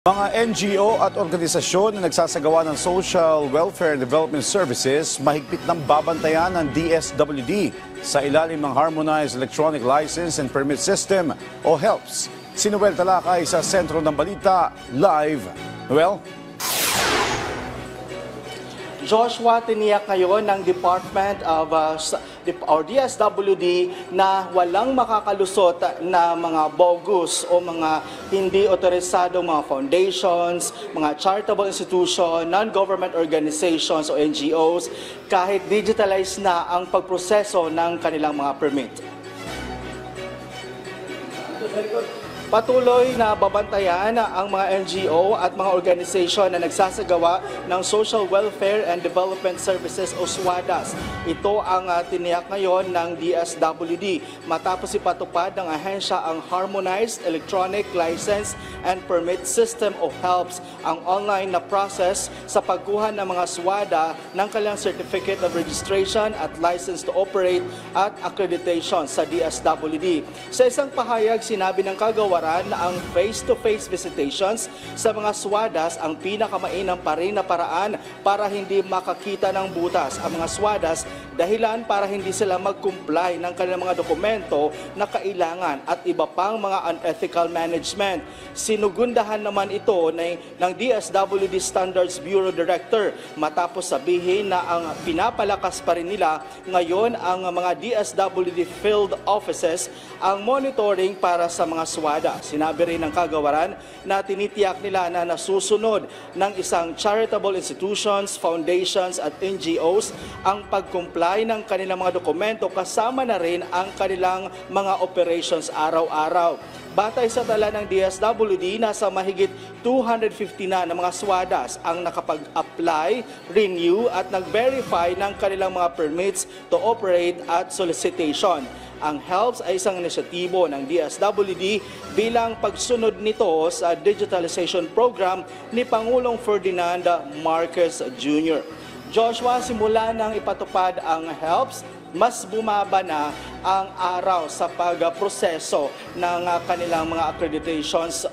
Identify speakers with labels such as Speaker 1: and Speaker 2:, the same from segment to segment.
Speaker 1: Mga NGO at organisasyon na nagsasagawa ng Social Welfare and Development Services mahigpit ng babantayan ng DSWD sa ilalim ng Harmonized Electronic License and Permit System o HELPS. Si Noel Talakay sa Sentro ng Balita, live. Noel?
Speaker 2: Joshua, tiniyak ngayon ng Department of or DSWD na walang makakalusot na mga bogus o mga hindi otorisadong mga foundations, mga charitable institution, non-government organizations o NGOs kahit digitalize na ang pagproseso ng kanilang mga permit. Patuloy na babantayan ang mga NGO at mga organisasyon na nagsasagawa ng Social Welfare and Development Services o SWADAS. Ito ang tiniyak ngayon ng DSWD matapos ipatupad ng ahensya ang Harmonized Electronic License and Permit System o HELPS, ang online na process sa pagkuha ng mga SWADA ng kanilang Certificate of Registration at License to Operate at Accreditation sa DSWD. Sa isang pahayag, sinabi ng kagawaran na ang face-to-face visitations sa mga SWADAS ang pinakamainam pa rin na paraan para hindi makakita ng butas ang mga SWADAS, dahilan para hindi sila mag-comply ng kanilang mga dokumento na kailangan at iba pang mga unethical management. Sinugundahan naman ito ng DSWD Standards Bureau Director matapos sabihin na ang pinapalakas pa rin nila ngayon ang mga DSWD field offices ang monitoring para sa mga SWADA. Sinabi rin ng kagawaran na tinitiyak nila na nasusunod ng isang charitable institutions, foundations at NGOs ang pag-comply ng kanilang mga dokumento kasama na rin ang kanilang mga operations araw-araw. Batay sa tala ng DSWD, nasa mahigit 250 na mga SWADAs ang nakapag-apply, renew at nag-verify ng kanilang mga permits to operate at solicitation. Ang HELPS ay isang inisyatibo ng DSWD bilang pagsunod nito sa digitalization program ni Pangulong Ferdinand Marcos Jr. Joshua, simula nang ipatupad ang HELPS, mas bumaba na ang araw sa pagproseso ng kanilang mga accreditations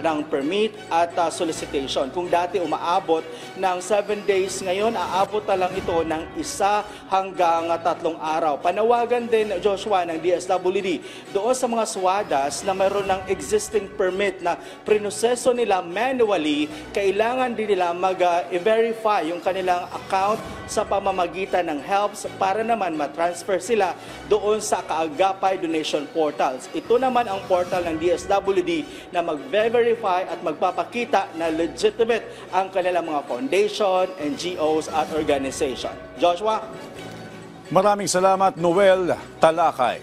Speaker 2: ng permit at solicitation. Kung dati umaabot ng 7 days, ngayon aabot na lang ito ng 1 hanggang 3 araw. Panawagan din, Joshua, ng DSWD doon sa mga SWADAs na mayroon ng existing permit na prinoseso nila manually, kailangan din nila mag-verify yung kanilang account sa pamamagitan ng HELPS para naman matransfer sila doon sa Kaagapay Donation Portals. Ito naman ang portal ng DSWD na mag-verify at magpapakita na legitimate ang kanilang mga foundation, NGOs at organization. Joshua?
Speaker 1: Maraming salamat, Noel Talakay.